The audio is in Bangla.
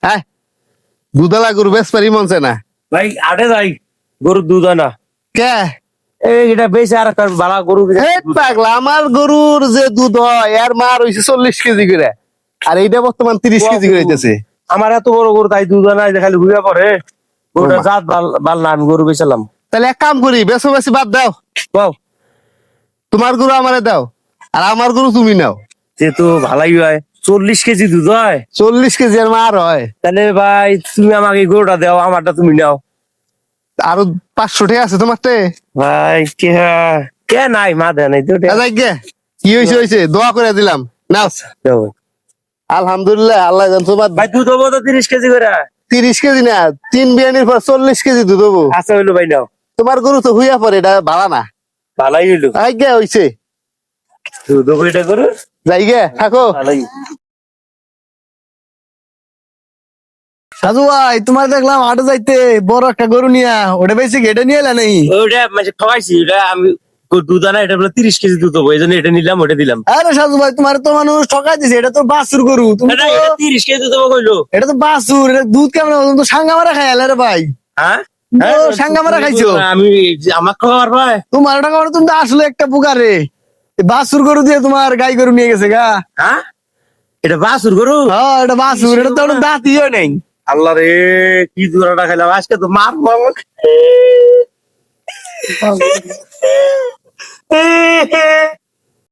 হ্যাঁ দুধালা গরু বেশ পারি মনছে না ভাই আটে যাই গরুর দুধ হয় না কে এটা বেশি আর একটা ভাড়া গরু এই পাগলা আমার গরুর যে দুধ হয় এর মার হইছে 40 কেজি করে আর এইটা বর্তমান 30 কেজি করে হইতেছে আমার এত বড় গরু তাই দুধ হয় না যে খালি ঘুরে পড়ে গরুটা ওমা। জাত ভাল না আমি গরু বেচালাম তাহলে এক কাম করি বেশি বেশি বাদ দাও বাও তোমার গরু আমারে দাও আর আমার গরু তুমি নাও সে তো ভালাই হয় 40 কেজি দুধ হয় 40 কেজি আর মার হয় তাহলে ভাই তুমি আমাকে এই গরুটা দাও আমারটা তুমি নাও আরো 500 টাকা আছে তোমার তে ভাই কে কে নাই মা দেয় নাই তো যাই গে কি হয়েছে দোয়া করে দিলাম নাও দাও ভাই। আলহামদুলিল্লাহ আল্লাহ জানতো বাদ ভাই দুধ হবো তো 30 কেজি করে 30 কেজি না 3 বিয়ানির পর 40 কেজি দুধ হবো আচ্ছা হইলো ভাই নাও তোমার গরু তো হুইয়া পড়ে এটা ভাড়া না ভালাই হইলো যাই গে হইছে দুধ হবো এটা করো যাই গে থাকো ভালাই সাজু ভাই তোমার দেখলাম হাটে যাইতে বড় একটা গরু নিয়া ওটা বেশি ঘেটে নিয়ে এলা নাই ওটা মানে খাওয়াইছি ওটা আমি দুধ আনা এটা বলে 30 কেজি দুধ হবো এই জন্য এটা নিলাম ওটা দিলাম আরে সাজু ভাই তোমার তো মানুষ ঠকাই দিছে এটা তো বাছুর গরু তুমি না, তো এটা 30 কেজি দুধ হবো কইলো এটা তো বাছুর এটা দুধ কেমন হবে? তুমি তো সাঙ্গা মারা খাই আলে রে ভাই হ্যাঁ ও, সাঙ্গা মারা খাইছো? আমি আমার খাওয়ার ভাই তোমার টাকা তুমি তো আসলে একটা বুকারে বাছুর গরু দিয়ে তোমার গাই গরু নিয়ে গেছে গা হ্যাঁ এটা বাসুর গরু হ্যাঁ এটা বাছুর এটা তো ওটা দাঁতিও নেই আল্লাহ রে কি জোড়াটা খাইলাম আজকে তো মারবো আমাকে